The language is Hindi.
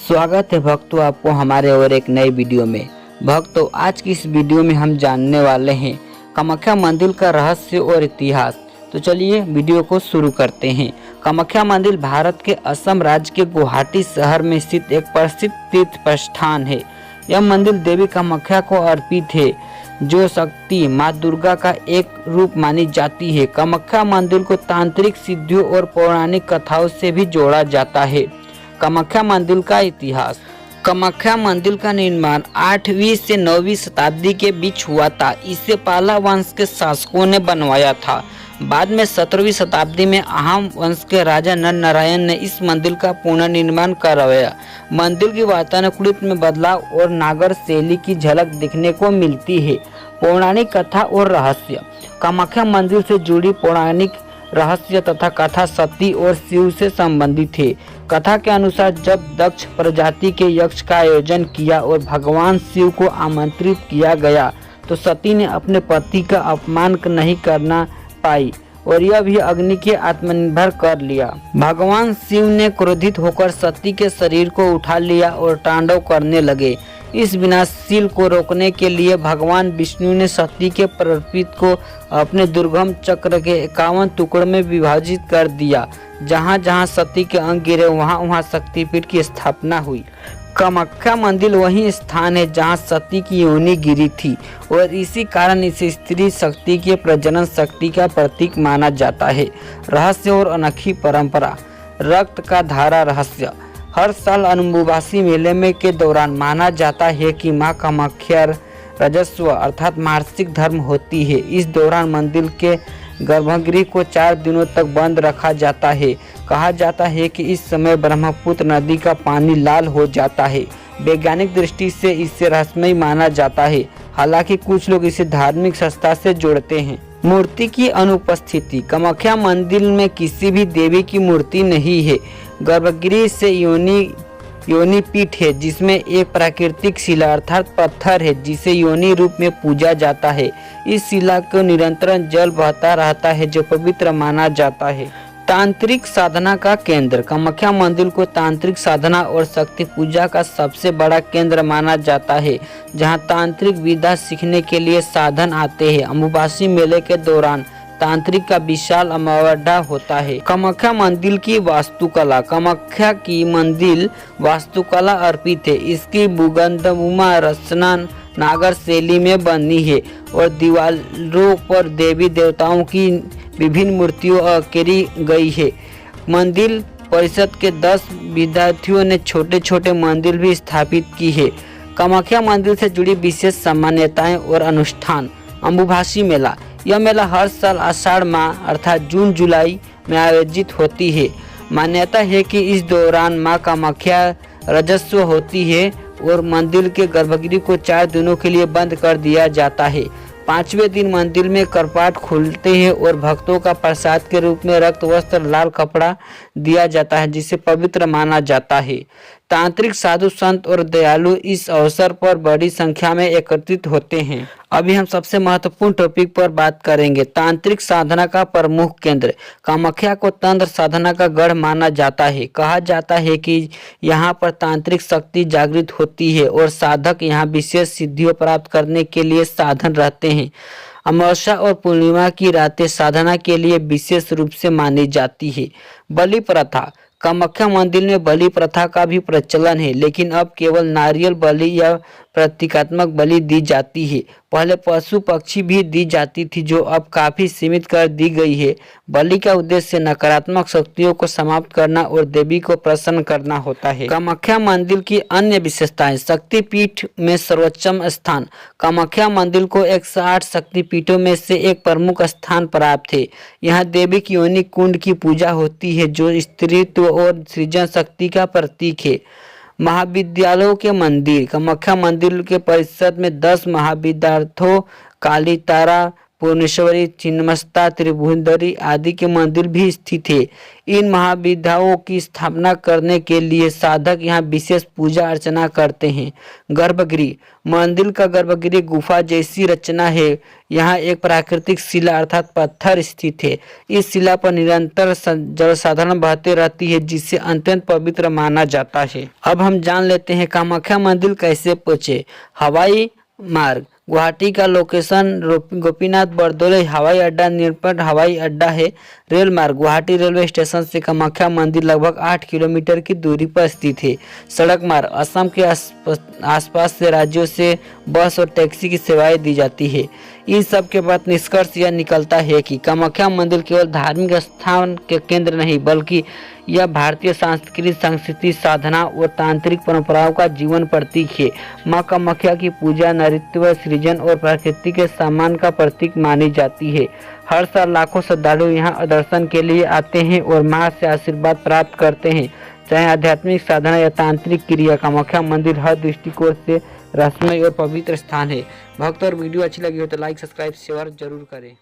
स्वागत है भक्तों आपको हमारे और एक नई वीडियो में। भक्तों, आज की इस वीडियो में हम जानने वाले हैं कामाख्या मंदिर का रहस्य और इतिहास। तो चलिए वीडियो को शुरू करते हैं। कामाख्या मंदिर भारत के असम राज्य के गुवाहाटी शहर में स्थित एक प्रसिद्ध तीर्थ स्थान है। यह मंदिर देवी कामाख्या को अर्पित है, जो शक्ति माँ दुर्गा का एक रूप मानी जाती है। कामाख्या मंदिर को तांत्रिक सिद्धियों और पौराणिक कथाओं से भी जोड़ा जाता है। कामाख्या मंदिर का इतिहास। कामाख्या मंदिर का निर्माण 8वीं से 9वीं शताब्दी के बीच हुआ था। इसे पाला वंश के शासकों ने बनवाया था। बाद में 17वीं शताब्दी में अहम वंश के राजा नर नारायण ने इस मंदिर का पुनर्निर्माण करवाया। मंदिर की वातानुकूलित में बदलाव और नागर शैली की झलक देखने को मिलती है। पौराणिक कथा और रहस्य। कामाख्या मंदिर से जुड़ी पौराणिक रहस्य तथा कथा सती और शिव से संबंधित है। कथा के अनुसार जब दक्ष प्रजाति के यक्ष का आयोजन किया और भगवान शिव को आमंत्रित किया गया तो सती ने अपने पति का अपमान नहीं करना पाई और यह भी अग्नि के आत्मनिर्भर कर लिया। भगवान शिव ने क्रोधित होकर सती के शरीर को उठा लिया और तांडव करने लगे। इस विनाशशील को रोकने के लिए भगवान विष्णु ने सती के प्रपीत को अपने दुर्गम चक्र के 51 टुकड़ों में विभाजित कर दिया। जहाँ जहाँ सती के अंग गिरे वहाँ वहाँ शक्तिपीठ की स्थापना हुई। कामाख्या मंदिर वही स्थान है जहाँ सती की योनि गिरी थी और इसी कारण इसे स्त्री शक्ति के प्रजनन शक्ति का प्रतीक माना जाता है। रहस्य और अनोखी परंपरा। रक्त का धारा रहस्य। हर साल अम्बुबासी मेले में के दौरान माना जाता है कि मां कामाख्या रजस्व अर्थात मासिक धर्म होती है। इस दौरान मंदिर के गर्भगृह को 4 दिनों तक बंद रखा जाता है। कहा जाता है कि इस समय ब्रह्मपुत्र नदी का पानी लाल हो जाता है। वैज्ञानिक दृष्टि से इसे रहस्यमय माना जाता है, हालांकि कुछ लोग इसे धार्मिक संस्था से जोड़ते हैं। मूर्ति की अनुपस्थिति। कामाख्या मंदिर में किसी भी देवी की मूर्ति नहीं है। गर्भगृह से योनि पीठ है, जिसमें एक प्राकृतिक शिला अर्थात पत्थर है जिसे योनि रूप में पूजा जाता है। इस शिला को निरंतर जल बहता रहता है जो पवित्र माना जाता है। तांत्रिक साधना का केंद्र। कामाख्या मंदिर को तांत्रिक साधना और शक्ति पूजा का सबसे बड़ा केंद्र माना जाता है, जहां तांत्रिक विद्या सीखने के लिए साधन आते हैं। अम्बुबासी मेले के दौरान तांत्रिक का विशाल अमावड़ा होता है। कामाख्या मंदिर की वास्तुकला। कामाख्या की मंदिर वास्तुकला अर्पित है। इसकी भूगंधमुमा रचना नागर शैली में बनी है और दीवारों पर देवी देवताओं की विभिन्न मूर्तियों उकेरी गई है। मंदिर परिषद के 10 विद्यार्थियों ने छोटे छोटे मंदिर भी स्थापित की है। कामाख्या मंदिर से जुड़ी विशेष सामान्यताएं और अनुष्ठान। अम्बुबासी मेला। यह मेला हर साल आषाढ़ माह अर्थात जून जुलाई में आयोजित होती है। मान्यता है कि इस दौरान मां कामाख्या रजस्व होती है और मंदिर के गर्भगृह को 4 दिनों के लिए बंद कर दिया जाता है। 5वें दिन मंदिर में कपाट खुलते हैं और भक्तों का प्रसाद के रूप में रक्त वस्त्र लाल कपड़ा दिया जाता है, जिसे पवित्र माना जाता है। तांत्रिक साधु संत और दयालु इस अवसर पर बड़ी संख्या में एकत्रित होते हैं। अभी हम सबसे महत्वपूर्ण टॉपिक पर बात करेंगे। तांत्रिक साधना का प्रमुख केंद्र। कामाख्या को तंत्र साधना का गढ़ माना जाता है। कहा जाता है कि यहाँ पर तांत्रिक शक्ति जागृत होती है और साधक यहाँ विशेष सिद्धियों प्राप्त करने के लिए साधन रहते हैं। अमावस्या और पूर्णिमा की रातें साधना के लिए विशेष रूप से मानी जाती है। बलि प्रथा। कामाख्या मंदिर में बलि प्रथा का भी प्रचलन है, लेकिन अब केवल नारियल बलि या प्रतीकात्मक बलि दी जाती है। पहले पशु पक्षी भी दी जाती थी, जो अब काफी सीमित कर दी गई है। बलि का उद्देश्य नकारात्मक शक्तियों को समाप्त करना और देवी को प्रसन्न करना होता है। कामाख्या मंदिर की अन्य विशेषताएं। शक्तिपीठ में सर्वोच्चम स्थान। कामाख्या मंदिर को 108 शक्तिपीठों में से एक प्रमुख स्थान प्राप्त है। यहाँ देवी की योनि कुंड की पूजा होती है, जो स्त्रीत्व और सृजन शक्ति का प्रतीक है। महाविद्यालयों के मंदिर। कामाख्या मंदिर के परिसर में 10 महाविद्यालयों काली तारा, पूर्णेश्वरी, छिन्नमस्ता, त्रिभुवनदरी आदि के मंदिर भी स्थित है। इन महाविद्याओं की स्थापना करने के लिए साधक यहाँ विशेष पूजा अर्चना करते हैं। गर्भगृह, मंदिर का गर्भगृह गुफा जैसी रचना है। यहाँ एक प्राकृतिक शिला अर्थात पत्थर स्थित है। इस शिला पर निरंतर जल साधारण बहते रहती है, जिससे अत्यंत पवित्र माना जाता है। अब हम जान लेते हैं कामाख्या मंदिर कैसे पहुंचे। हवाई मार्ग, गुवाहाटी का लोकेशन गोपीनाथ बरदोली हवाई अड्डा निरपट हवाई अड्डा है। रेल मार्ग, गुवाहाटी रेलवे स्टेशन से कामाख्या मंदिर लगभग 8 किलोमीटर की दूरी पर स्थित है। सड़क मार्ग, असम के आसपास से राज्यों से बस और टैक्सी की सेवाएं दी जाती है। इन सब के बाद निष्कर्ष यह निकलता है कि कामाख्या मंदिर केवल धार्मिक स्थान के केंद्र नहीं, बल्कि यह भारतीय संस्कृति, साधना और तांत्रिक परंपराओं का जीवन प्रतीक है। मां कामाख्या की पूजा नारीत्व, सृजन और प्रकृति के सम्मान का प्रतीक मानी जाती है। हर साल लाखों श्रद्धालु यहाँ दर्शन के लिए आते हैं और मां से आशीर्वाद प्राप्त करते हैं। चाहे आध्यात्मिक साधना या तांत्रिक क्रिया, कामाख्या मंदिर हर दृष्टिकोण से रहस्यमय और पवित्र स्थान है। भक्त और वीडियो अच्छी लगी हो तो लाइक, सब्सक्राइब, शेयर जरूर करें।